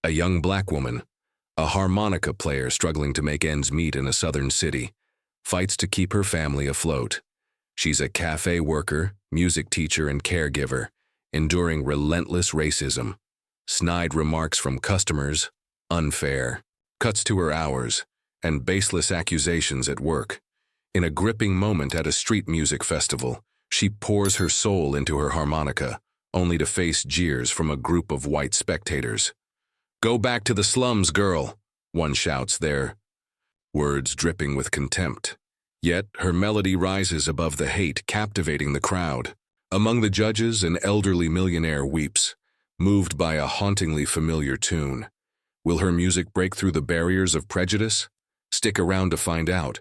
A young black woman, a harmonica player struggling to make ends meet in a southern city, fights to keep her family afloat. She's a cafe worker, music teacher, and caregiver, enduring relentless racism. Snide remarks from customers, unfair, cuts to her hours, and baseless accusations at work. In a gripping moment at a street music festival, she pours her soul into her harmonica, only to face jeers from a group of white spectators. "Go back to the slums, girl," one shouts, their words dripping with contempt. Yet her melody rises above the hate, captivating the crowd. Among the judges, an elderly millionaire weeps, moved by a hauntingly familiar tune. Will her music break through the barriers of prejudice? Stick around to find out.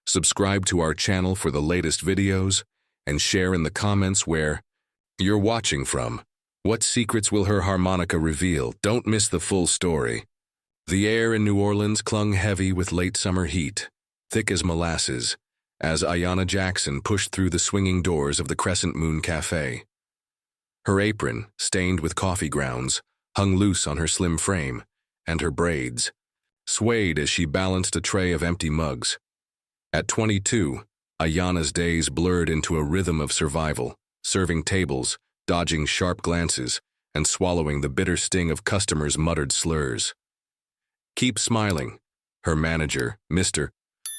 Subscribe to our channel for the latest videos, and share in the comments where you're watching from. What secrets will her harmonica reveal? Don't miss the full story. The air in New Orleans clung heavy with late summer heat, thick as molasses, as Ayana Jackson pushed through the swinging doors of the Crescent Moon Cafe. Her apron, stained with coffee grounds, hung loose on her slim frame, and her braids swayed as she balanced a tray of empty mugs. At 22, Ayana's days blurred into a rhythm of survival, serving tables, dodging sharp glances, and swallowing the bitter sting of customers' muttered slurs. "Keep smiling," her manager, Mr.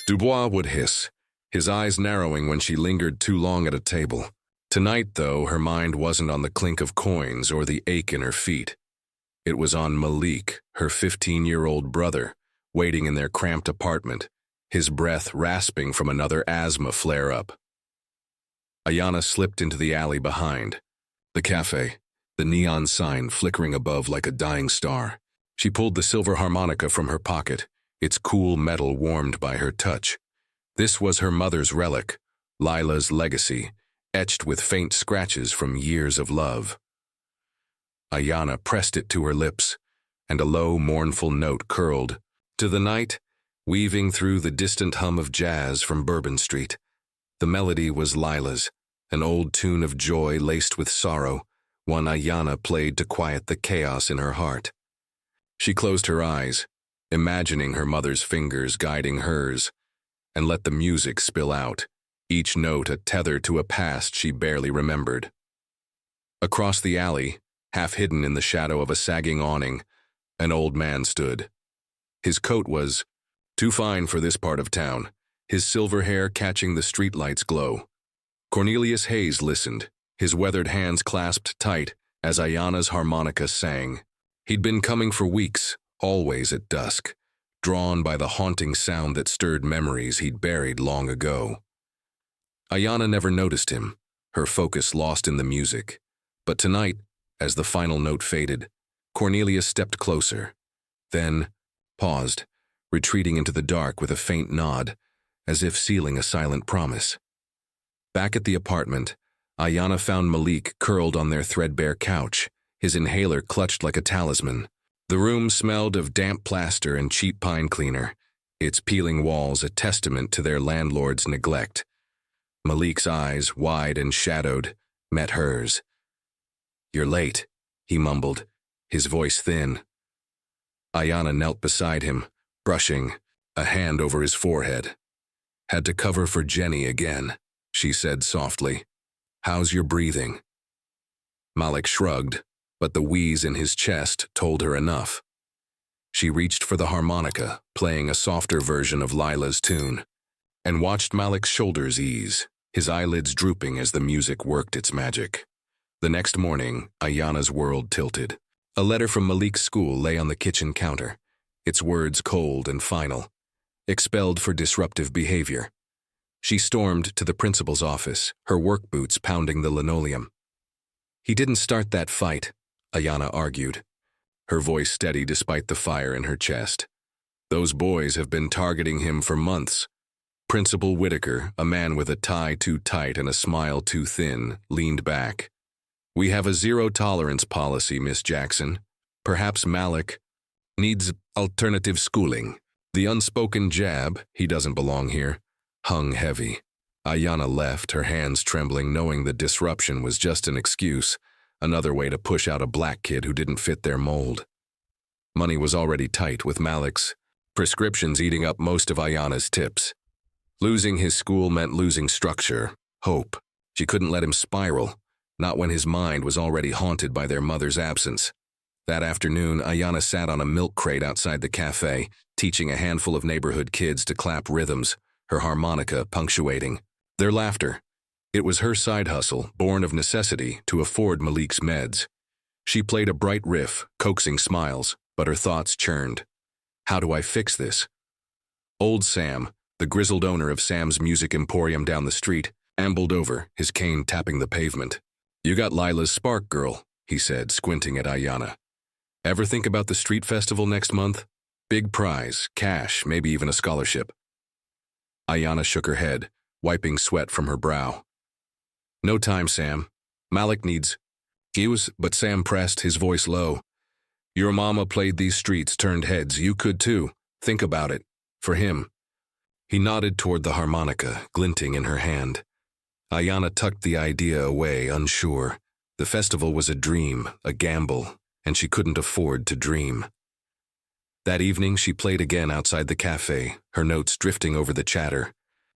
Dubois, would hiss, his eyes narrowing when she lingered too long at a table. Tonight, though, her mind wasn't on the clink of coins or the ache in her feet. It was on Malik, her 15-year-old brother, waiting in their cramped apartment, his breath rasping from another asthma flare-up. Ayana slipped into the alley behind the cafe, the neon sign flickering above like a dying star. She pulled the silver harmonica from her pocket, its cool metal warmed by her touch. This was her mother's relic, Lila's legacy, etched with faint scratches from years of love. Ayana pressed it to her lips, and a low, mournful note curled to the night, weaving through the distant hum of jazz from Bourbon Street. The melody was Lila's, an old tune of joy laced with sorrow, one Ayana played to quiet the chaos in her heart. She closed her eyes, imagining her mother's fingers guiding hers, and let the music spill out, each note a tether to a past she barely remembered. Across the alley, half hidden in the shadow of a sagging awning, an old man stood. His coat was too fine for this part of town, his silver hair catching the streetlight's glow. Cornelius Hayes listened, his weathered hands clasped tight as Ayana's harmonica sang. He'd been coming for weeks, always at dusk, drawn by the haunting sound that stirred memories he'd buried long ago. Ayana never noticed him, her focus lost in the music. But tonight, as the final note faded, Cornelius stepped closer, then paused, retreating into the dark with a faint nod, as if sealing a silent promise. Back at the apartment, Ayana found Malik curled on their threadbare couch, his inhaler clutched like a talisman. The room smelled of damp plaster and cheap pine cleaner, its peeling walls a testament to their landlord's neglect. Malik's eyes, wide and shadowed, met hers. "You're late," he mumbled, his voice thin. Ayana knelt beside him, brushing, a hand over his forehead. "Had to cover for Jenny again," she said softly. "How's your breathing?" Malik shrugged, but the wheeze in his chest told her enough. She reached for the harmonica, playing a softer version of Lila's tune, and watched Malik's shoulders ease, his eyelids drooping as the music worked its magic. The next morning, Ayana's world tilted. A letter from Malik's school lay on the kitchen counter, its words cold and final. Expelled for disruptive behavior. She stormed to the principal's office, her work boots pounding the linoleum. "He didn't start that fight," Ayana argued, her voice steady despite the fire in her chest. "Those boys have been targeting him for months." Principal Whitaker, a man with a tie too tight and a smile too thin, leaned back. "We have a zero-tolerance policy, Miss Jackson. Perhaps Malik needs alternative schooling." The unspoken jab, "he doesn't belong here," hung heavy. Ayana left, her hands trembling, knowing the disruption was just an excuse, another way to push out a black kid who didn't fit their mold. Money was already tight with Malik's prescriptions eating up most of Ayana's tips. Losing his school meant losing structure, hope. She couldn't let him spiral, not when his mind was already haunted by their mother's absence. That afternoon, Ayana sat on a milk crate outside the cafe, teaching a handful of neighborhood kids to clap rhythms, her harmonica punctuating their laughter. It was her side hustle, born of necessity, to afford Malik's meds. She played a bright riff, coaxing smiles, but her thoughts churned. How do I fix this? Old Sam, the grizzled owner of Sam's Music Emporium down the street, ambled over, his cane tapping the pavement. "You got Lila's spark, girl," he said, squinting at Ayana. "Ever think about the street festival next month? Big prize, cash, maybe even a scholarship." Ayana shook her head, wiping sweat from her brow. "No time, Sam. Malik needs..." But Sam pressed, his voice low. "Your mama played these streets, turned heads. You could too. Think about it. For him." He nodded toward the harmonica, glinting in her hand. Ayana tucked the idea away, unsure. The festival was a dream, a gamble, and she couldn't afford to dream. That evening, she played again outside the cafe, her notes drifting over the chatter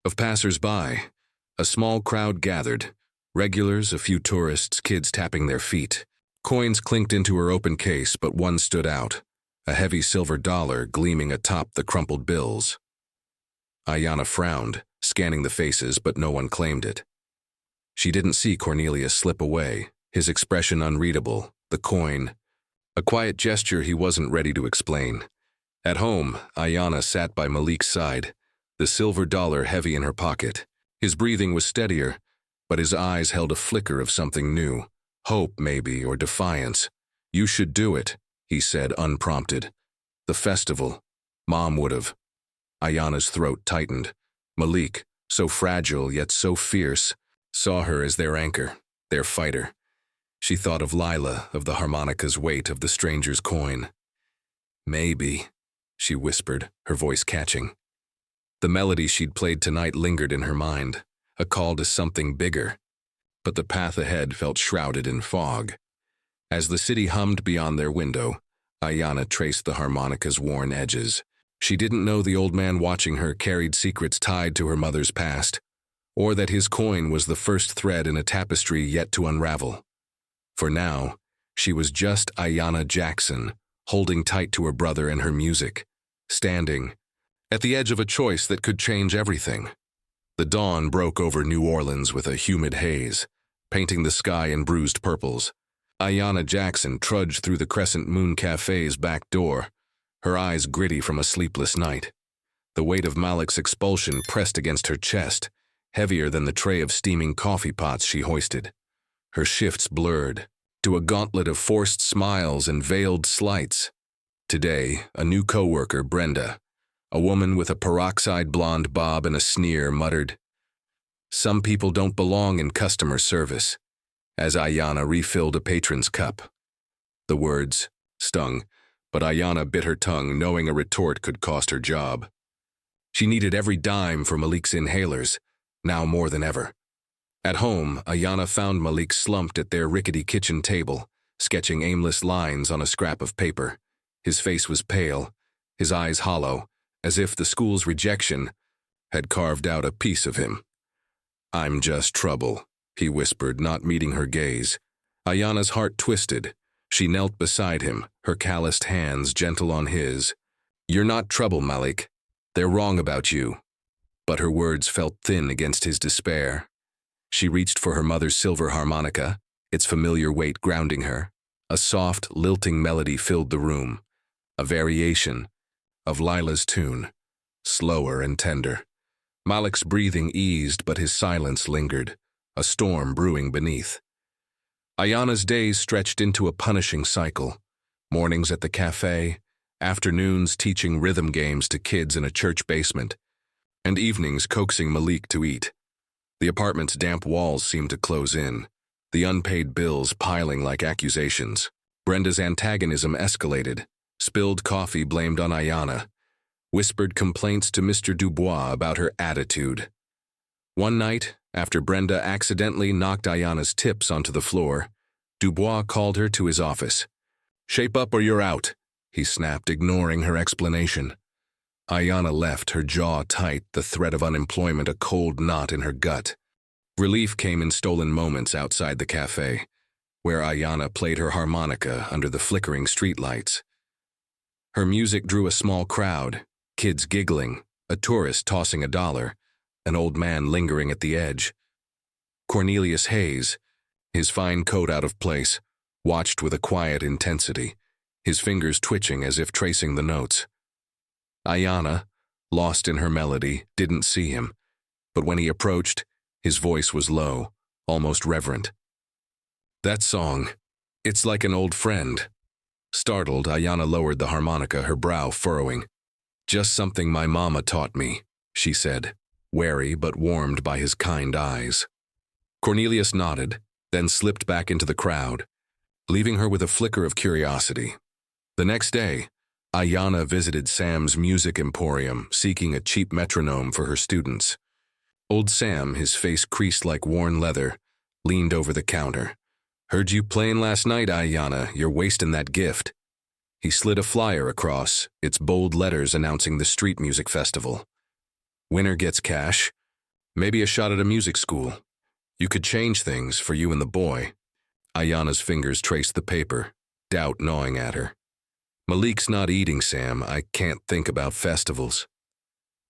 of passers-by. A small crowd gathered. Regulars, a few tourists, kids tapping their feet. Coins clinked into her open case, but one stood out, a heavy silver dollar gleaming atop the crumpled bills. Ayana frowned, scanning the faces, but no one claimed it. She didn't see Cornelius slip away, his expression unreadable, the coin. A quiet gesture he wasn't ready to explain. At home, Ayana sat by Malik's side, the silver dollar heavy in her pocket. His breathing was steadier, but his eyes held a flicker of something new. Hope, maybe, or defiance. "You should do it," he said, unprompted. "The festival. Mom would've." Ayana's throat tightened. Malik, so fragile yet so fierce, saw her as their anchor, their fighter. She thought of Lila, of the harmonica's weight, of the stranger's coin. "Maybe," she whispered, her voice catching. The melody she'd played tonight lingered in her mind, a call to something bigger. But the path ahead felt shrouded in fog. As the city hummed beyond their window, Ayana traced the harmonica's worn edges. She didn't know the old man watching her carried secrets tied to her mother's past, or that his coin was the first thread in a tapestry yet to unravel. For now, she was just Ayana Jackson, holding tight to her brother and her music, standing at the edge of a choice that could change everything. The dawn broke over New Orleans with a humid haze, painting the sky in bruised purples. Ayana Jackson trudged through the Crescent Moon Cafe's back door, her eyes gritty from a sleepless night. The weight of Malik's expulsion pressed against her chest, heavier than the tray of steaming coffee pots she hoisted. Her shifts blurred to a gauntlet of forced smiles and veiled slights. Today, a new coworker, Brenda, a woman with a peroxide blonde bob and a sneer, muttered, "Some people don't belong in customer service," as Ayana refilled a patron's cup. The words stung, but Ayana bit her tongue, knowing a retort could cost her job. She needed every dime for Malik's inhalers, now more than ever. At home, Ayana found Malik slumped at their rickety kitchen table, sketching aimless lines on a scrap of paper. His face was pale, his eyes hollow, as if the school's rejection had carved out a piece of him. "I'm just trouble," he whispered, not meeting her gaze. Ayana's heart twisted. She knelt beside him, her calloused hands gentle on his. "You're not trouble, Malik. They're wrong about you." But her words felt thin against his despair. She reached for her mother's silver harmonica, its familiar weight grounding her. A soft, lilting melody filled the room, a variation of Lila's tune, slower and tender. Malik's breathing eased, but his silence lingered, a storm brewing beneath. Ayana's days stretched into a punishing cycle. Mornings at the cafe, afternoons teaching rhythm games to kids in a church basement, and evenings coaxing Malik to eat. The apartment's damp walls seemed to close in, the unpaid bills piling like accusations. Brenda's antagonism escalated, spilled coffee blamed on Ayana, whispered complaints to Mr. Dubois about her attitude. One night, after Brenda accidentally knocked Ayana's tips onto the floor, Dubois called her to his office. "Shape up or you're out," he snapped, ignoring her explanation. Ayana left, her jaw tight, the threat of unemployment a cold knot in her gut. Relief came in stolen moments outside the cafe, where Ayana played her harmonica under the flickering streetlights. Her music drew a small crowd, kids giggling, a tourist tossing $1, an old man lingering at the edge. Cornelius Hayes, his fine coat out of place, watched with a quiet intensity, his fingers twitching as if tracing the notes. Ayana, lost in her melody, didn't see him, but when he approached, his voice was low, almost reverent. "That song, it's like an old friend." Startled, Ayana lowered the harmonica, her brow furrowing. "Just something my mama taught me," she said, wary but warmed by his kind eyes. Cornelius nodded, then slipped back into the crowd, leaving her with a flicker of curiosity. The next day, Ayana visited Sam's music emporium, seeking a cheap metronome for her students. Old Sam, his face creased like worn leather, leaned over the counter. "Heard you playing last night, Ayana. You're wasting that gift." He slid a flyer across, its bold letters announcing the street music festival. "Winner gets cash. Maybe a shot at a music school. You could change things for you and the boy." Ayana's fingers traced the paper, doubt gnawing at her. "Malik's not eating, Sam. I can't think about festivals."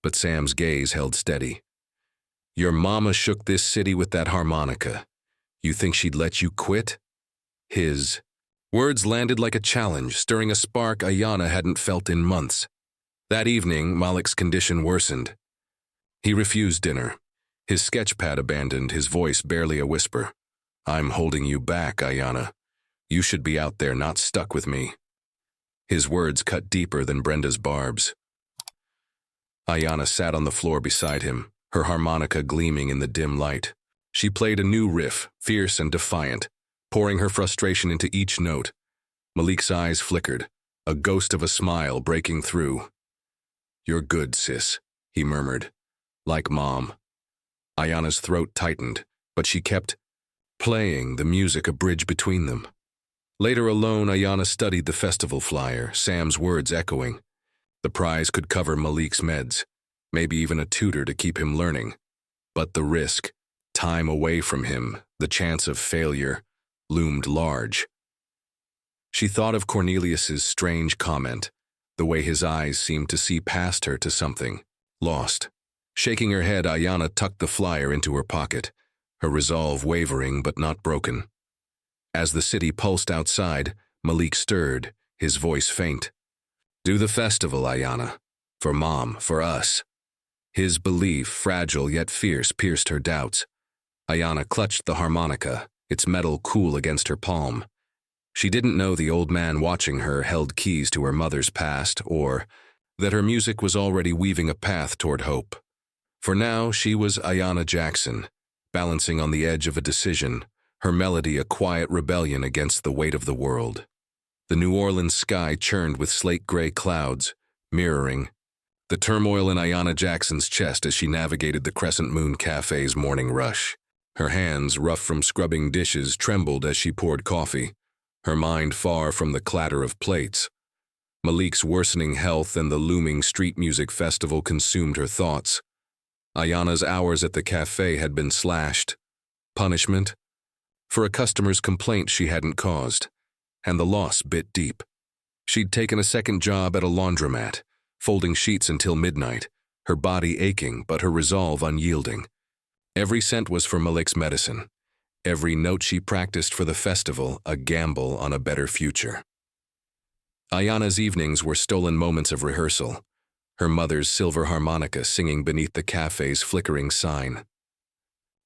But Sam's gaze held steady. "Your mama shook this city with that harmonica. You think she'd let you quit?" His words landed like a challenge, stirring a spark Ayana hadn't felt in months. That evening, Malik's condition worsened. He refused dinner, his sketchpad abandoned, his voice barely a whisper. "I'm holding you back, Ayana. You should be out there, not stuck with me." His words cut deeper than Brenda's barbs. Ayana sat on the floor beside him, her harmonica gleaming in the dim light. She played a new riff, fierce and defiant, pouring her frustration into each note. Malik's eyes flickered, a ghost of a smile breaking through. "You're good, sis," he murmured. "Like Mom." Ayana's throat tightened, but she kept playing, the music a bridge between them. Later alone, Ayana studied the festival flyer, Sam's words echoing. The prize could cover Malik's meds, maybe even a tutor to keep him learning. But the risk, time away from him, the chance of failure, loomed large. She thought of Cornelius's strange comment, the way his eyes seemed to see past her to something, lost. Shaking her head, Ayana tucked the flyer into her pocket, her resolve wavering but not broken. As the city pulsed outside, Malik stirred, his voice faint. "Do the festival, Ayana. For Mom, for us." His belief, fragile yet fierce, pierced her doubts. Ayana clutched the harmonica, its metal cool against her palm. She didn't know the old man watching her held keys to her mother's past, or that her music was already weaving a path toward hope. For now, she was Ayana Jackson, balancing on the edge of a decision, her melody a quiet rebellion against the weight of the world. The New Orleans sky churned with slate-gray clouds, mirroring the turmoil in Ayana Jackson's chest as she navigated the Crescent Moon Cafe's morning rush. Her hands, rough from scrubbing dishes, trembled as she poured coffee, her mind far from the clatter of plates. Malik's worsening health and the looming street music festival consumed her thoughts. Ayana's hours at the cafe had been slashed. Punishment? For a customer's complaint she hadn't caused, and the loss bit deep. She'd taken a second job at a laundromat, folding sheets until midnight, her body aching but her resolve unyielding. Every cent was for Malik's medicine. Every note she practiced for the festival, a gamble on a better future. Ayana's evenings were stolen moments of rehearsal, her mother's silver harmonica singing beneath the cafe's flickering sign.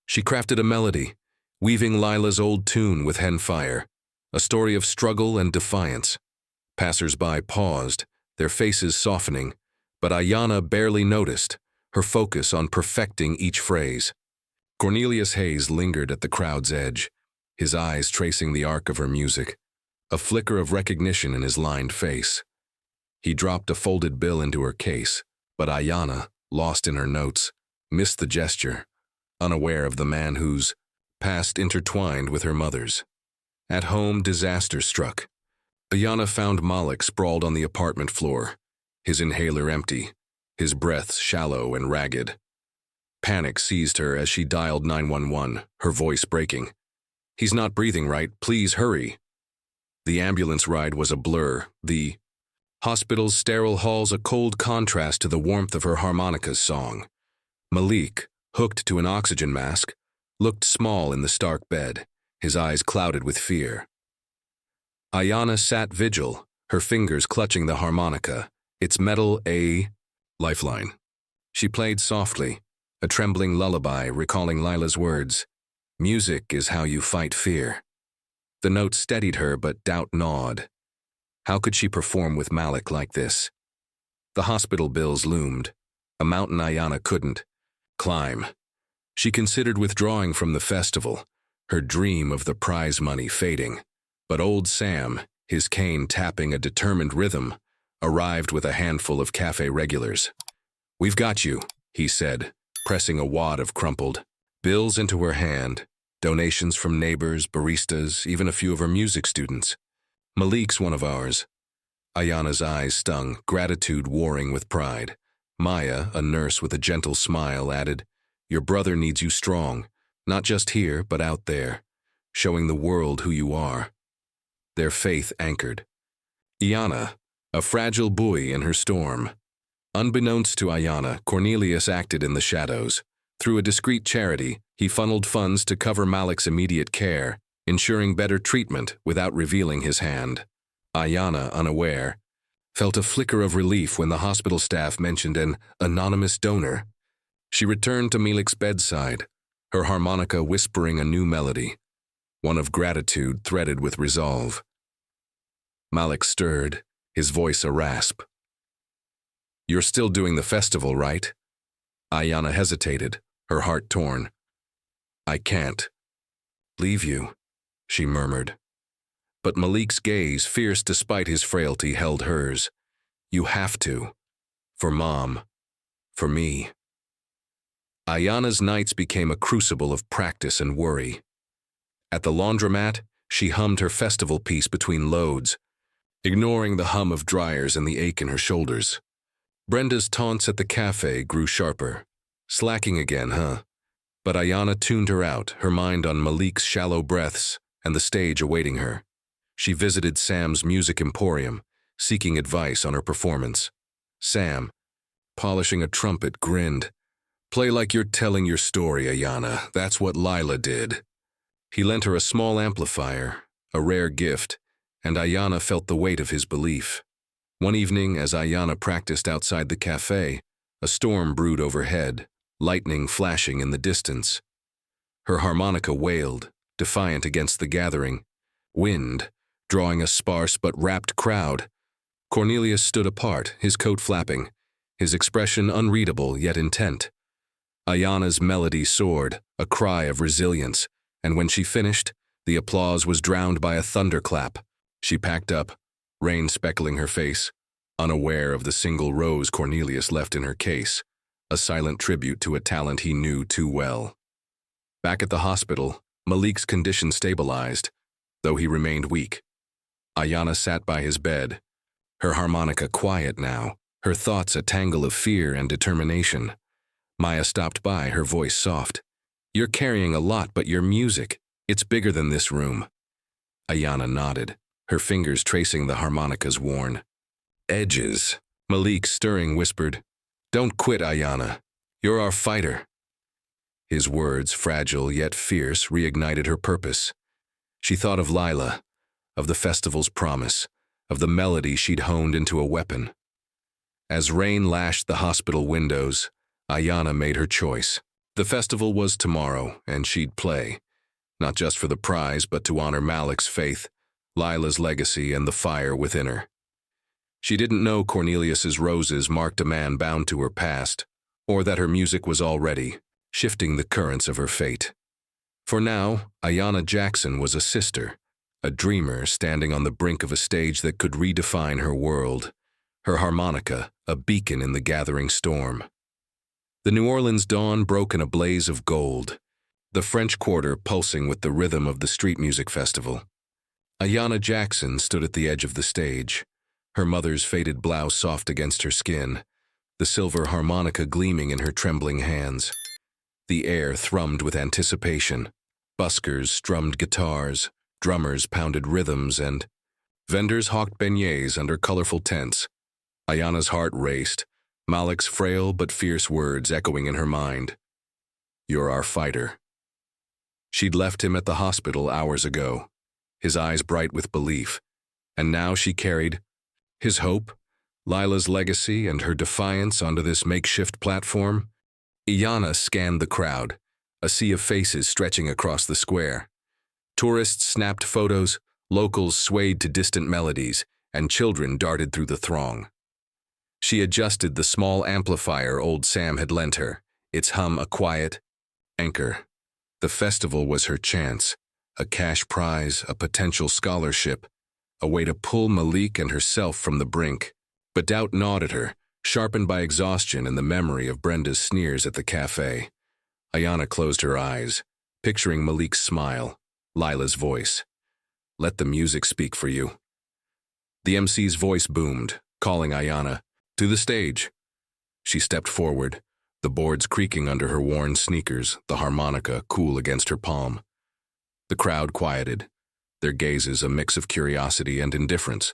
She crafted a melody, weaving Lila's old tune with Fire, a story of struggle and defiance. Passers-by paused, their faces softening, but Ayana barely noticed, her focus on perfecting each phrase. Cornelius Hayes lingered at the crowd's edge, his eyes tracing the arc of her music, a flicker of recognition in his lined face. He dropped a folded bill into her case, but Ayana, lost in her notes, missed the gesture, unaware of the man whose past intertwined with her mother's. At home, disaster struck. Ayana found Malik sprawled on the apartment floor, his inhaler empty, his breaths shallow and ragged. Panic seized her as she dialed 911, her voice breaking. "He's not breathing right, please hurry." The ambulance ride was a blur, the hospital's sterile halls a cold contrast to the warmth of her harmonica's song. Malik, hooked to an oxygen mask, looked small in the stark bed, his eyes clouded with fear. Ayana sat vigil, her fingers clutching the harmonica, its metal a lifeline. She played softly, a trembling lullaby recalling Lila's words, "Music is how you fight fear." The note steadied her, but doubt gnawed. How could she perform with Malik like this? The hospital bills loomed, a mountain Ayana couldn't climb. She considered withdrawing from the festival, her dream of the prize money fading. But old Sam, his cane tapping a determined rhythm, arrived with a handful of cafe regulars. "We've got you," he said, pressing a wad of crumpled bills into her hand, donations from neighbors, baristas, even a few of her music students. "Malik's one of ours." Ayana's eyes stung, gratitude warring with pride. Maya, a nurse with a gentle smile, added, "Your brother needs you strong, not just here, but out there, showing the world who you are." Their faith anchored. Ayana, a fragile buoy in her storm. Unbeknownst to Ayana, Cornelius acted in the shadows. Through a discreet charity, he funneled funds to cover Malik's immediate care, ensuring better treatment without revealing his hand. Ayana, unaware, felt a flicker of relief when the hospital staff mentioned an anonymous donor. She returned to Malik's bedside, her harmonica whispering a new melody, one of gratitude threaded with resolve. Malik stirred, his voice a rasp. "You're still doing the festival, right?" Ayana hesitated, her heart torn. "I can't leave you," she murmured. But Malik's gaze, fierce despite his frailty, held hers. "You have to. For Mom. For me." Ayana's nights became a crucible of practice and worry. At the laundromat, she hummed her festival piece between loads, ignoring the hum of dryers and the ache in her shoulders. Brenda's taunts at the cafe grew sharper. "Slacking again, huh?" But Ayana tuned her out, her mind on Malik's shallow breaths and the stage awaiting her. She visited Sam's music emporium, seeking advice on her performance. Sam, polishing a trumpet, grinned. "Play like you're telling your story, Ayana. That's what Lila did." He lent her a small amplifier, a rare gift, and Ayana felt the weight of his belief. One evening, as Ayana practiced outside the cafe, a storm brewed overhead, lightning flashing in the distance. Her harmonica wailed, defiant against the gathering wind, drawing a sparse but rapt crowd. Cornelius stood apart, his coat flapping, his expression unreadable yet intent. Ayana's melody soared, a cry of resilience, and when she finished, the applause was drowned by a thunderclap. She packed up, rain speckling her face, unaware of the single rose Cornelius left in her case, a silent tribute to a talent he knew too well. Back at the hospital, Malik's condition stabilized, though he remained weak. Ayana sat by his bed, her harmonica quiet now, her thoughts a tangle of fear and determination. Maya stopped by, her voice soft. "You're carrying a lot, but your music, it's bigger than this room." Ayana nodded, her fingers tracing the harmonica's worn edges. Malik, stirring, whispered, "Don't quit, Ayana. You're our fighter." His words, fragile yet fierce, reignited her purpose. She thought of Lila, of the festival's promise, of the melody she'd honed into a weapon. As rain lashed the hospital windows, Ayana made her choice. The festival was tomorrow, and she'd play, not just for the prize, but to honor Malik's faith, Lila's legacy, and the fire within her. She didn't know Cornelius's roses marked a man bound to her past, or that her music was already shifting the currents of her fate. For now, Ayana Jackson was a sister, a dreamer standing on the brink of a stage that could redefine her world, her harmonica a beacon in the gathering storm. The New Orleans dawn broke in a blaze of gold, the French Quarter pulsing with the rhythm of the street music festival. Ayana Jackson stood at the edge of the stage, her mother's faded blouse soft against her skin, the silver harmonica gleaming in her trembling hands. The air thrummed with anticipation. Buskers strummed guitars, drummers pounded rhythms, and vendors hawked beignets under colorful tents. Ayana's heart raced, Malik's frail but fierce words echoing in her mind. "You're our fighter." She'd left him at the hospital hours ago, his eyes bright with belief, and now she carried his hope, Lila's legacy, and her defiance onto this makeshift platform. Ayana scanned the crowd, a sea of faces stretching across the square. Tourists snapped photos, locals swayed to distant melodies, and children darted through the throng. She adjusted the small amplifier old Sam had lent her, its hum a quiet anchor. The festival was her chance, a cash prize, a potential scholarship, a way to pull Malik and herself from the brink. But doubt gnawed at her, sharpened by exhaustion and the memory of Brenda's sneers at the cafe. Ayana closed her eyes, picturing Malik's smile, Lila's voice. "Let the music speak for you." The MC's voice boomed, calling Ayana to the stage. She stepped forward, the boards creaking under her worn sneakers, the harmonica cool against her palm. The crowd quieted, their gazes a mix of curiosity and indifference.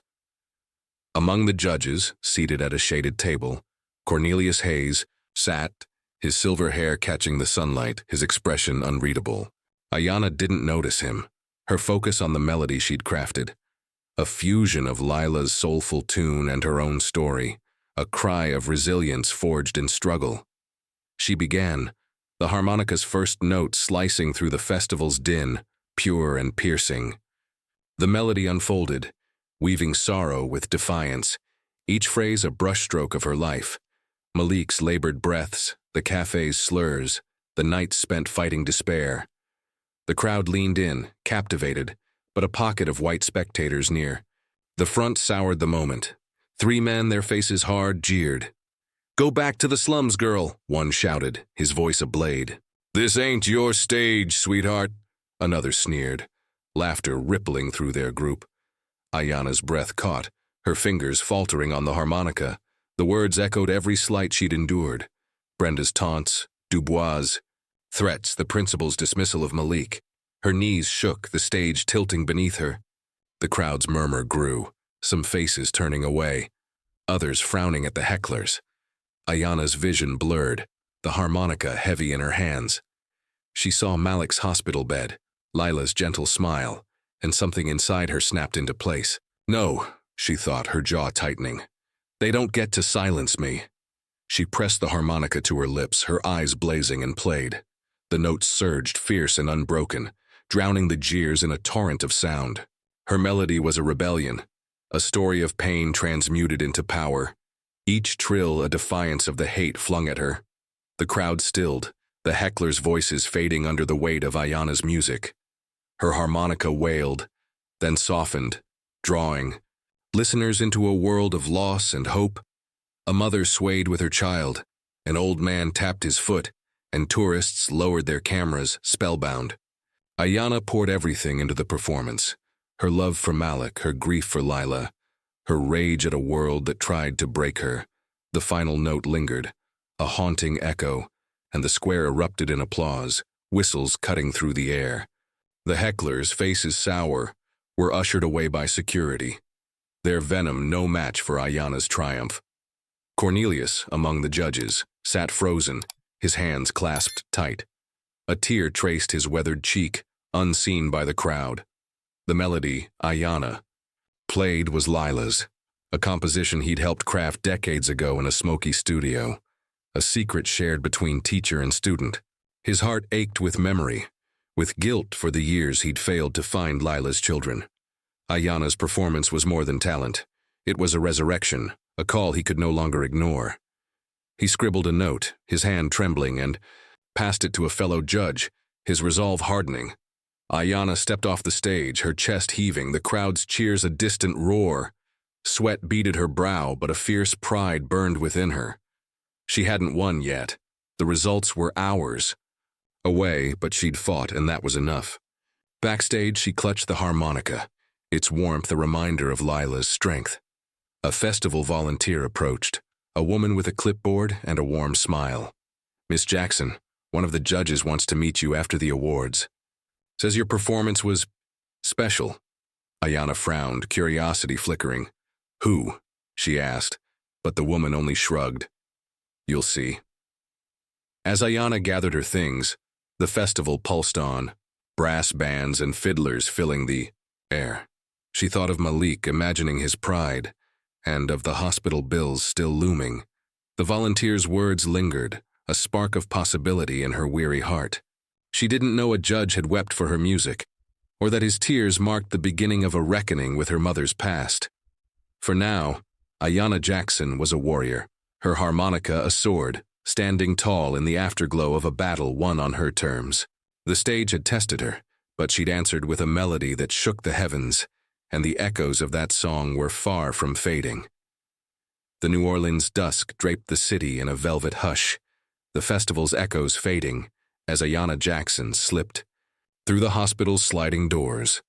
Among the judges, seated at a shaded table, Cornelius Hayes sat, his silver hair catching the sunlight, his expression unreadable. Ayana didn't notice him, her focus on the melody she'd crafted. A fusion of Lila's soulful tune and her own story, a cry of resilience forged in struggle. She began, the harmonica's first note slicing through the festival's din, pure and piercing. The melody unfolded, weaving sorrow with defiance, each phrase a brushstroke of her life. Malik's labored breaths, the cafe's slurs, the nights spent fighting despair. The crowd leaned in, captivated, but a pocket of white spectators near. The front soured the moment. Three men, their faces hard, jeered. "Go back to the slums, girl," one shouted, his voice a blade. "This ain't your stage, sweetheart," another sneered, laughter rippling through their group. Ayana's breath caught, her fingers faltering on the harmonica. The words echoed every slight she'd endured. Brenda's taunts, Dubois' threats, the principal's dismissal of Malik. Her knees shook, the stage tilting beneath her. The crowd's murmur grew, some faces turning away, others frowning at the hecklers. Ayana's vision blurred, the harmonica heavy in her hands. She saw Malik's hospital bed, Lila's gentle smile, and something inside her snapped into place. "No," she thought, her jaw tightening. "They don't get to silence me." She pressed the harmonica to her lips, her eyes blazing, and played. The notes surged, fierce and unbroken, drowning the jeers in a torrent of sound. Her melody was a rebellion, a story of pain transmuted into power, each trill a defiance of the hate flung at her. The crowd stilled, the hecklers' voices fading under the weight of Ayana's music. Her harmonica wailed, then softened, drawing listeners into a world of loss and hope. A mother swayed with her child, an old man tapped his foot, and tourists lowered their cameras, spellbound. Ayana poured everything into the performance, her love for Malik, her grief for Lila, her rage at a world that tried to break her. The final note lingered, a haunting echo, and the square erupted in applause, whistles cutting through the air. The hecklers, faces sour, were ushered away by security, their venom no match for Ayana's triumph. Cornelius, among the judges, sat frozen, his hands clasped tight. A tear traced his weathered cheek, unseen by the crowd. The melody, Ayana, played was Lila's, a composition he'd helped craft decades ago in a smoky studio, a secret shared between teacher and student. His heart ached with memory, with guilt for the years he'd failed to find Lila's children. Ayana's performance was more than talent. It was a resurrection, a call he could no longer ignore. He scribbled a note, his hand trembling, and passed it to a fellow judge, his resolve hardening. Ayana stepped off the stage, her chest heaving, the crowd's cheers a distant roar. Sweat beaded her brow, but a fierce pride burned within her. She hadn't won yet. The results were hours away, but she'd fought, and that was enough. Backstage, she clutched the harmonica, its warmth a reminder of Lila's strength. A festival volunteer approached, a woman with a clipboard and a warm smile. "Miss Jackson, one of the judges wants to meet you after the awards. Says your performance was special." Ayana frowned, curiosity flickering. "Who?" she asked, but the woman only shrugged. "You'll see." As Ayana gathered her things, the festival pulsed on, brass bands and fiddlers filling the air. She thought of Malik, imagining his pride, and of the hospital bills still looming. The volunteer's words lingered, a spark of possibility in her weary heart. She didn't know a judge had wept for her music, or that his tears marked the beginning of a reckoning with her mother's past. For now, Ayana Jackson was a warrior, her harmonica a sword, standing tall in the afterglow of a battle won on her terms. The stage had tested her, but she'd answered with a melody that shook the heavens, and the echoes of that song were far from fading. The New Orleans dusk draped the city in a velvet hush, the festival's echoes fading as Ayana Jackson slipped through the hospital's sliding doors.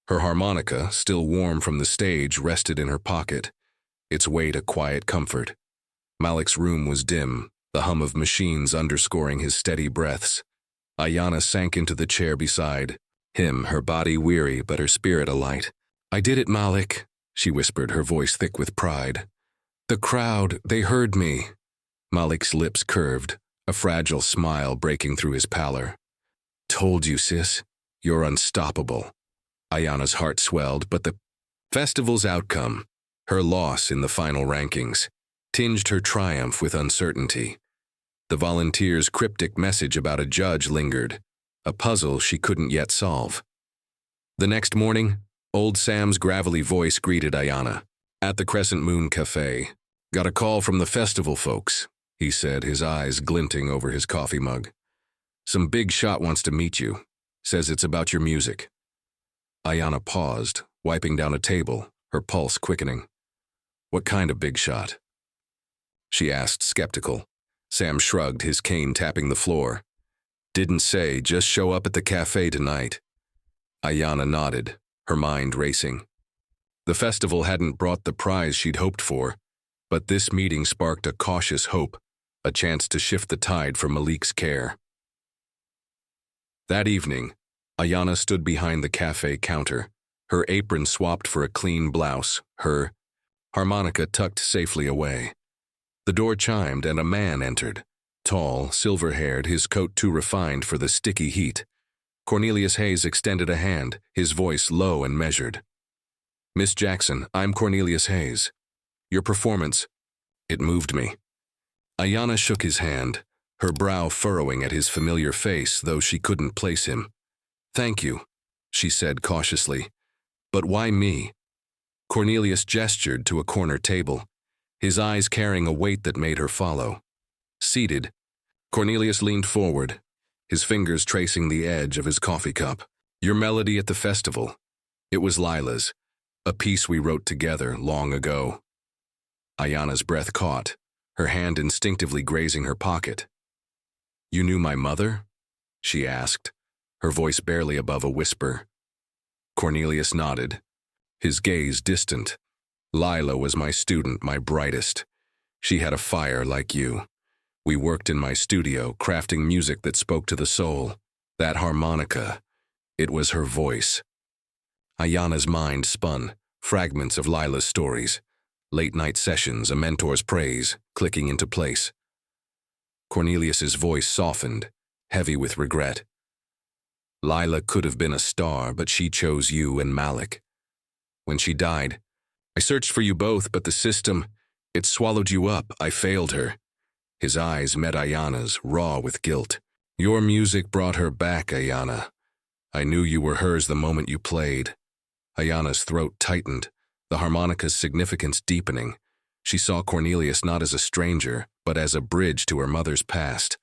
Her harmonica, still warm from the stage, rested in her pocket, its weight a quiet comfort. Malik's room was dim, the hum of machines underscoring his steady breaths. Ayana sank into the chair beside him, her body weary but her spirit alight. "I did it, Malik," she whispered, her voice thick with pride. "The crowd, they heard me." Malik's lips curved, a fragile smile breaking through his pallor. "Told you, sis, you're unstoppable." Ayana's heart swelled, but the festival's outcome, her loss in the final rankings, tinged her triumph with uncertainty. The volunteer's cryptic message about a judge lingered, a puzzle she couldn't yet solve. The next morning, old Sam's gravelly voice greeted Ayana. "At the Crescent Moon Cafe. Got a call from the festival folks," he said, his eyes glinting over his coffee mug. "Some big shot wants to meet you. Says it's about your music." Ayana paused, wiping down a table, her pulse quickening. "What kind of big shot?" she asked, skeptical. Sam shrugged, his cane tapping the floor. "Didn't say, just show up at the cafe tonight." Ayana nodded, her mind racing. The festival hadn't brought the prize she'd hoped for, but this meeting sparked a cautious hope, a chance to shift the tide for Malik's care. That evening, Ayana stood behind the cafe counter, her apron swapped for a clean blouse, her harmonica tucked safely away. The door chimed and a man entered, tall, silver-haired, his coat too refined for the sticky heat. Cornelius Hayes extended a hand, his voice low and measured. "Miss Jackson, I'm Cornelius Hayes. Your performance, it moved me." Ayana shook his hand, her brow furrowing at his familiar face, though she couldn't place him. "Thank you," she said cautiously. "But why me?" Cornelius gestured to a corner table, his eyes carrying a weight that made her follow. Seated, Cornelius leaned forward, his fingers tracing the edge of his coffee cup. "Your melody at the festival. It was Lila's, a piece we wrote together long ago." Ayana's breath caught, her hand instinctively grazing her pocket. "You knew my mother?" she asked, her voice barely above a whisper. Cornelius nodded, his gaze distant. "Lila was my student, my brightest. She had a fire like you. We worked in my studio, crafting music that spoke to the soul. That harmonica, it was her voice." Ayana's mind spun, fragments of Lila's stories, late-night sessions, a mentor's praise, clicking into place. Cornelius's voice softened, heavy with regret. "Lila could have been a star, but she chose you and Malik. When she died, I searched for you both, but the system, it swallowed you up. I failed her." His eyes met Ayana's, raw with guilt. "Your music brought her back, Ayana. I knew you were hers the moment you played." Ayana's throat tightened, the harmonica's significance deepening. She saw Cornelius not as a stranger, but as a bridge to her mother's past,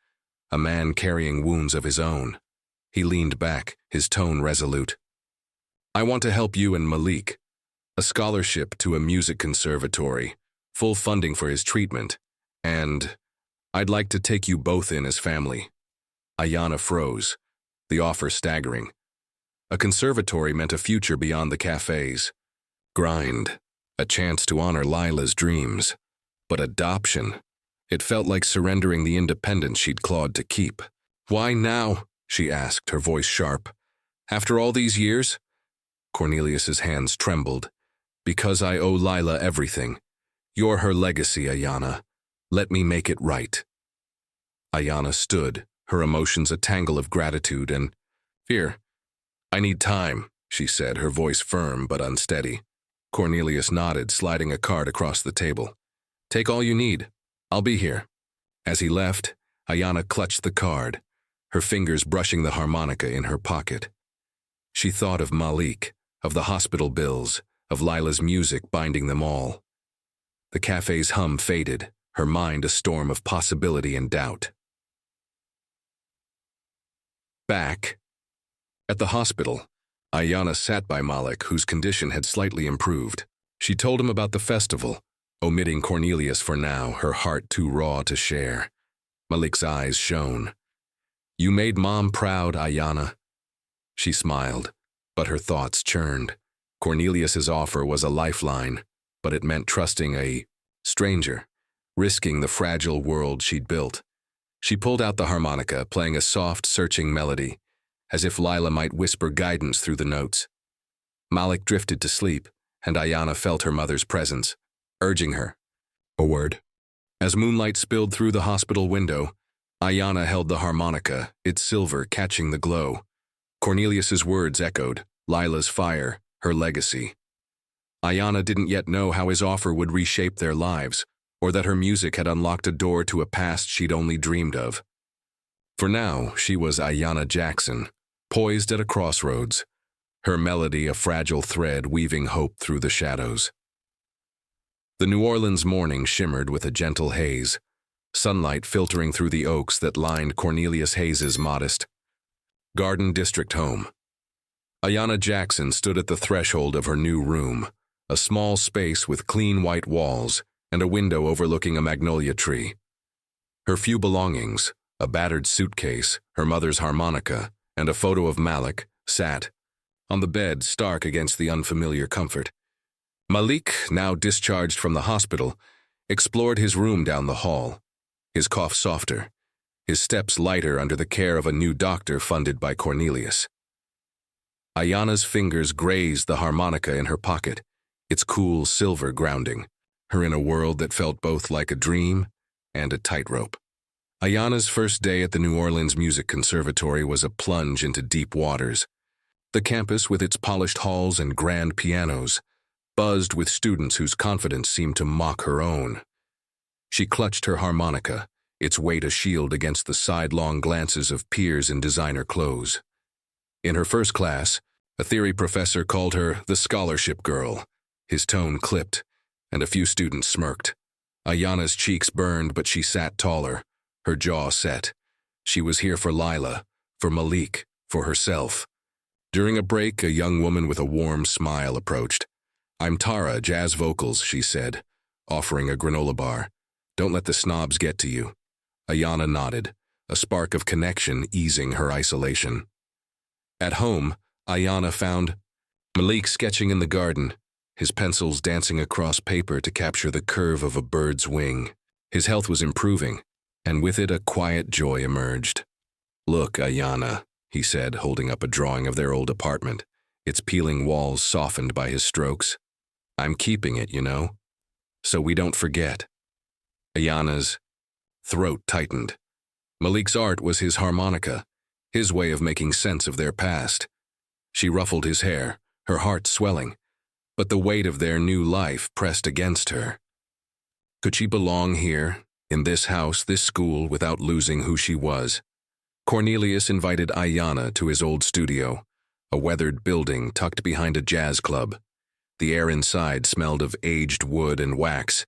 a man carrying wounds of his own. He leaned back, his tone resolute. "I want to help you and Malik. A scholarship to a music conservatory, full funding for his treatment, and I'd like to take you both in as family." Ayana froze, the offer staggering. A conservatory meant a future beyond the cafes. Grind, a chance to honor Lila's dreams. But adoption, it felt like surrendering the independence she'd clawed to keep. "Why now?" she asked, her voice sharp. "After all these years?" Cornelius's hands trembled. "Because I owe Lila everything. You're her legacy, Ayana. Let me make it right." Ayana stood, her emotions a tangle of gratitude and fear. "I need time," she said, her voice firm but unsteady. Cornelius nodded, sliding a card across the table. "Take all you need. I'll be here." As he left, Ayana clutched the card, her fingers brushing the harmonica in her pocket. She thought of Malik, of the hospital bills, of Lila's music binding them all. The cafe's hum faded, her mind a storm of possibility and doubt. Back. At the hospital, Ayana sat by Malik, whose condition had slightly improved. She told him about the festival, omitting Cornelius for now, her heart too raw to share. Malik's eyes shone. "You made Mom proud, Ayana." She smiled, but her thoughts churned. Cornelius's offer was a lifeline, but it meant trusting a stranger, risking the fragile world she'd built. She pulled out the harmonica, playing a soft, searching melody, as if Lila might whisper guidance through the notes. Malik drifted to sleep, and Ayana felt her mother's presence, urging her. A word. As moonlight spilled through the hospital window, Ayana held the harmonica, its silver catching the glow. Cornelius's words echoed, Lila's fire, her legacy. Ayana didn't yet know how his offer would reshape their lives, or that her music had unlocked a door to a past she'd only dreamed of. For now, she was Ayana Jackson, poised at a crossroads, her melody a fragile thread weaving hope through the shadows. The New Orleans morning shimmered with a gentle haze, sunlight filtering through the oaks that lined Cornelius Hayes's modest Garden District home. Ayana Jackson stood at the threshold of her new room, a small space with clean white walls and a window overlooking a magnolia tree. Her few belongings, a battered suitcase, her mother's harmonica, and a photo of Malik, sat on the bed, stark against the unfamiliar comfort. Malik, now discharged from the hospital, explored his room down the hall, his cough softer, his steps lighter under the care of a new doctor funded by Cornelius. Ayana's fingers grazed the harmonica in her pocket, its cool silver grounding her in a world that felt both like a dream and a tightrope. Ayana's first day at the New Orleans Music Conservatory was a plunge into deep waters. The campus, with its polished halls and grand pianos, buzzed with students whose confidence seemed to mock her own. She clutched her harmonica, its weight a shield against the sidelong glances of peers in designer clothes. In her first class, a theory professor called her the scholarship girl. His tone clipped, and a few students smirked. Ayana's cheeks burned, but she sat taller, her jaw set. She was here for Lila, for Malik, for herself. During a break, a young woman with a warm smile approached. "I'm Tara, jazz vocals," she said, offering a granola bar. "Don't let the snobs get to you." Ayana nodded, a spark of connection easing her isolation. At home, Ayana found Malik sketching in the garden, his pencils dancing across paper to capture the curve of a bird's wing. His health was improving, and with it a quiet joy emerged. "Look, Ayana," he said, holding up a drawing of their old apartment, its peeling walls softened by his strokes. "I'm keeping it, you know, so we don't forget." Ayana's throat tightened. Malik's art was his harmonica, his way of making sense of their past. She ruffled his hair, her heart swelling, but the weight of their new life pressed against her. Could she belong here, in this house, this school, without losing who she was? Cornelius invited Ayana to his old studio, a weathered building tucked behind a jazz club. The air inside smelled of aged wood and wax,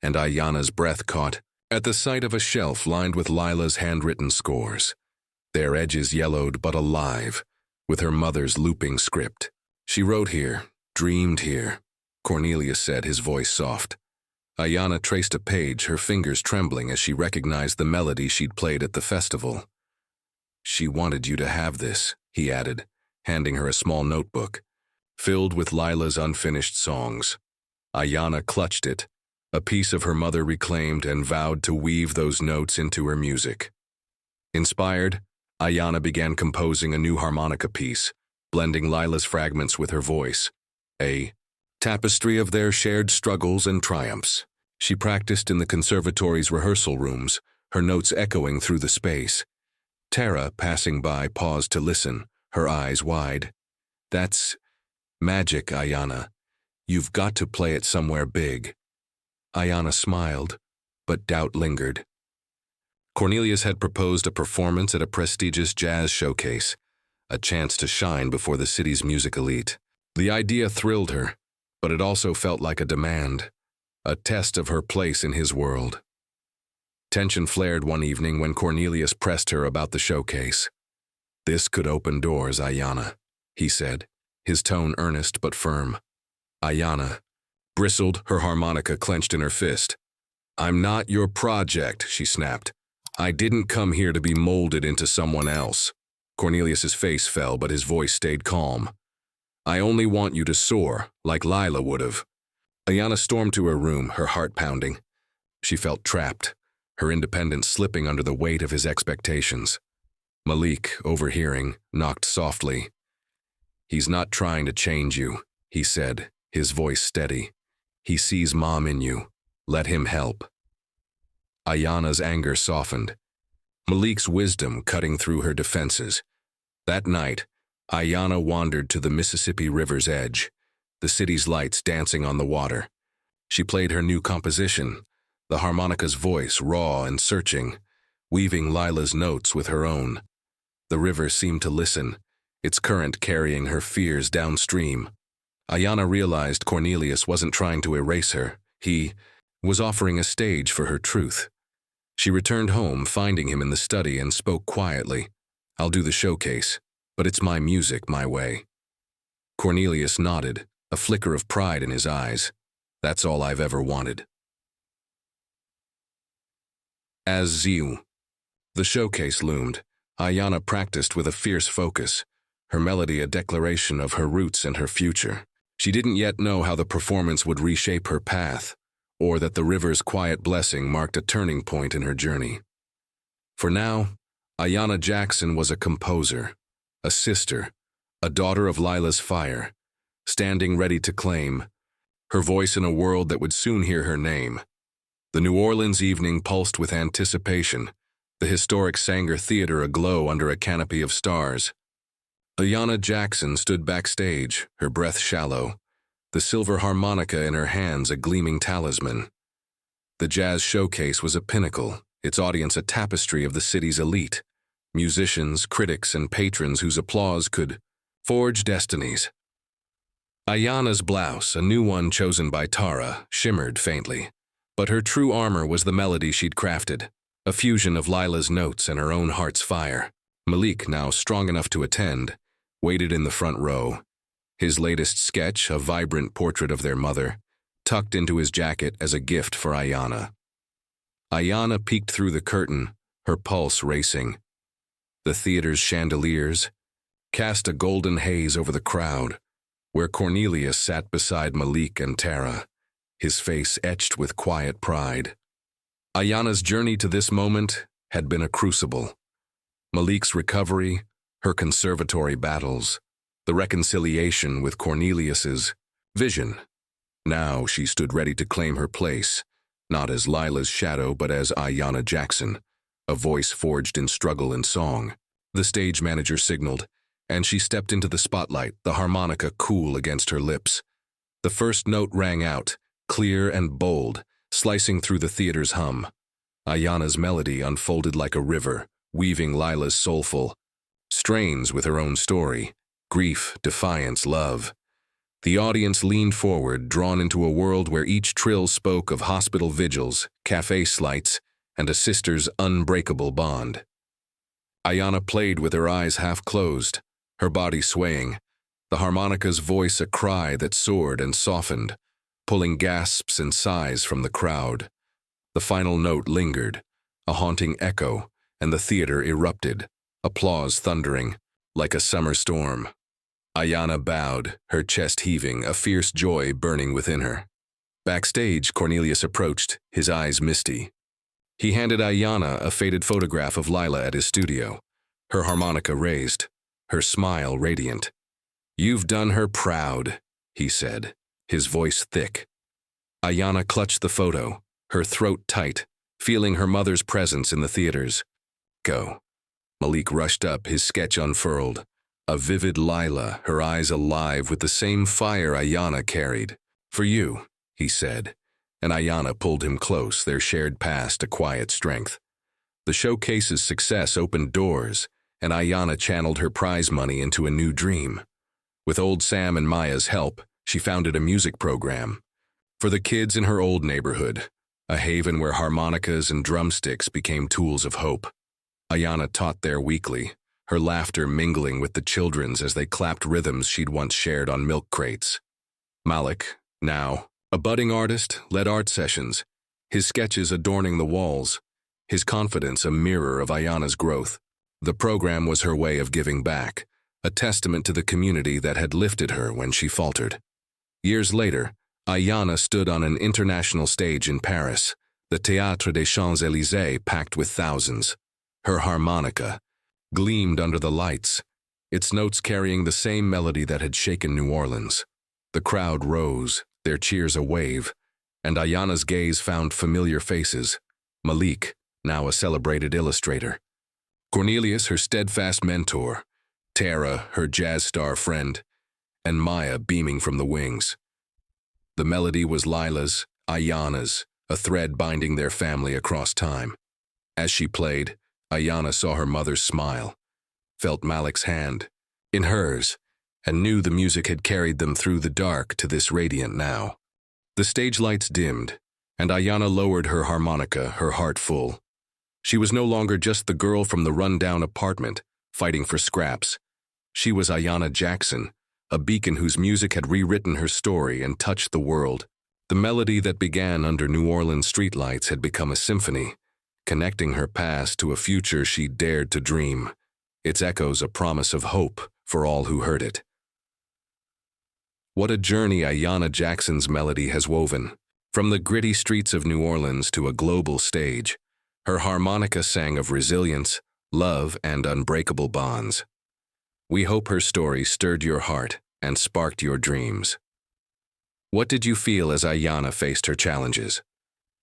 and Ayana's breath caught at the sight of a shelf lined with Lila's handwritten scores, their edges yellowed but alive, with her mother's looping script. "She wrote here, dreamed here," Cornelius said, his voice soft. Ayana traced a page, her fingers trembling as she recognized the melody she'd played at the festival. "She wanted you to have this," he added, handing her a small notebook, filled with Lila's unfinished songs. Ayana clutched it, a piece of her mother reclaimed, and vowed to weave those notes into her music. Inspired, Ayana began composing a new harmonica piece, blending Lila's fragments with her voice. A tapestry of their shared struggles and triumphs. She practiced in the conservatory's rehearsal rooms, her notes echoing through the space. Tara, passing by, paused to listen, her eyes wide. "That's magic, Ayana. You've got to play it somewhere big." Ayana smiled, but doubt lingered. Cornelius had proposed a performance at a prestigious jazz showcase, a chance to shine before the city's music elite. The idea thrilled her, but it also felt like a demand, a test of her place in his world. Tension flared one evening when Cornelius pressed her about the showcase. "This could open doors, Ayana," he said, his tone earnest but firm. Ayana bristled, her harmonica clenched in her fist. "I'm not your project," she snapped. "I didn't come here to be molded into someone else." Cornelius's face fell, but his voice stayed calm. "I only want you to soar, like Lila would have." Ayana stormed to her room, her heart pounding. She felt trapped, her independence slipping under the weight of his expectations. Malik, overhearing, knocked softly. "He's not trying to change you," he said, his voice steady. "He sees Mom in you. Let him help." Ayana's anger softened, Malik's wisdom cutting through her defenses. That night, Ayana wandered to the Mississippi River's edge, the city's lights dancing on the water. She played her new composition, the harmonica's voice raw and searching, weaving Lila's notes with her own. The river seemed to listen, its current carrying her fears downstream. Ayana realized Cornelius wasn't trying to erase her. He was offering a stage for her truth. She returned home, finding him in the study, and spoke quietly. "I'll do the showcase, but it's my music, my way." Cornelius nodded, a flicker of pride in his eyes. "That's all I've ever wanted." As Ziu. The showcase loomed. Ayana practiced with a fierce focus, her melody a declaration of her roots and her future. She didn't yet know how the performance would reshape her path, or that the river's quiet blessing marked a turning point in her journey. For now, Ayana Jackson was a composer, a sister, a daughter of Lila's fire, standing ready to claim her voice in a world that would soon hear her name. The New Orleans evening pulsed with anticipation, the historic Sanger Theater aglow under a canopy of stars. Ayana Jackson stood backstage, her breath shallow, the silver harmonica in her hands a gleaming talisman. The jazz showcase was a pinnacle, its audience a tapestry of the city's elite, musicians, critics, and patrons whose applause could forge destinies. Ayana's blouse, a new one chosen by Tara, shimmered faintly, but her true armor was the melody she'd crafted, a fusion of Lila's notes and her own heart's fire. Malik, now strong enough to attend, waited in the front row, his latest sketch, a vibrant portrait of their mother, tucked into his jacket as a gift for Ayana. Ayana peeked through the curtain, her pulse racing. The theater's chandeliers cast a golden haze over the crowd, where Cornelius sat beside Malik and Tara, his face etched with quiet pride. Ayana's journey to this moment had been a crucible. Malik's recovery, her conservatory battles, the reconciliation with Cornelius's vision. Now she stood ready to claim her place, not as Lila's shadow but as Ayana Jackson, a voice forged in struggle and song. The stage manager signaled, and she stepped into the spotlight, the harmonica cool against her lips. The first note rang out, clear and bold, slicing through the theater's hum. Ayana's melody unfolded like a river, weaving Lila's soulful strains with her own story. Grief, defiance, love. The audience leaned forward, drawn into a world where each trill spoke of hospital vigils, cafe slights, and a sister's unbreakable bond. Ayana played with her eyes half closed, her body swaying, the harmonica's voice a cry that soared and softened, pulling gasps and sighs from the crowd. The final note lingered, a haunting echo, and the theater erupted, applause thundering, like a summer storm. Ayana bowed, her chest heaving, a fierce joy burning within her. Backstage, Cornelius approached, his eyes misty. He handed Ayana a faded photograph of Lila at his studio, her harmonica raised, her smile radiant. "You've done her proud," he said, his voice thick. Ayana clutched the photo, her throat tight, feeling her mother's presence in the theaters. "Go." Malik rushed up, his sketch unfurled. A vivid Lila, her eyes alive with the same fire Ayana carried. "For you," he said, and Ayana pulled him close, their shared past a quiet strength. The showcase's success opened doors, and Ayana channeled her prize money into a new dream. With old Sam and Maya's help, she founded a music program. For the kids in her old neighborhood, a haven where harmonicas and drumsticks became tools of hope. Ayana taught there weekly, her laughter mingling with the children's as they clapped rhythms she'd once shared on milk crates. Malik, now a budding artist, led art sessions, his sketches adorning the walls, his confidence a mirror of Ayana's growth. The program was her way of giving back, a testament to the community that had lifted her when she faltered. Years later, Ayana stood on an international stage in Paris, the Théâtre des Champs-Élysées packed with thousands. Her harmonica gleamed under the lights, its notes carrying the same melody that had shaken New Orleans. The crowd rose, their cheers a wave, and Ayana's gaze found familiar faces. Malik, now a celebrated illustrator. Cornelius, her steadfast mentor. Tara, her jazz star friend. And Maya beaming from the wings. The melody was Lila's, Ayana's, a thread binding their family across time. As she played, Ayana saw her mother's smile, felt Malik's hand in hers, and knew the music had carried them through the dark to this radiant now. The stage lights dimmed, and Ayana lowered her harmonica, her heart full. She was no longer just the girl from the run-down apartment, fighting for scraps. She was Ayana Jackson, a beacon whose music had rewritten her story and touched the world. The melody that began under New Orleans streetlights had become a symphony, connecting her past to a future she dared to dream, its echoes a promise of hope for all who heard it. What a journey Ayana Jackson's melody has woven. From the gritty streets of New Orleans to a global stage, her harmonica sang of resilience, love, and unbreakable bonds. We hope her story stirred your heart and sparked your dreams. What did you feel as Ayana faced her challenges?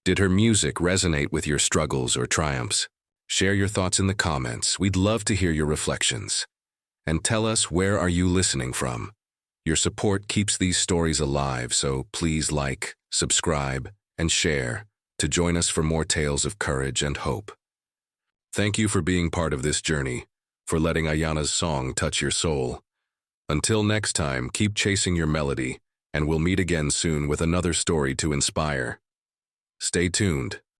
Did her music resonate with your struggles or triumphs? Share your thoughts in the comments. We'd love to hear your reflections. And tell us, where are you listening from? Your support keeps these stories alive, so please like, subscribe, and share to join us for more tales of courage and hope. Thank you for being part of this journey, for letting Ayana's song touch your soul. Until next time, keep chasing your melody, and we'll meet again soon with another story to inspire. Stay tuned.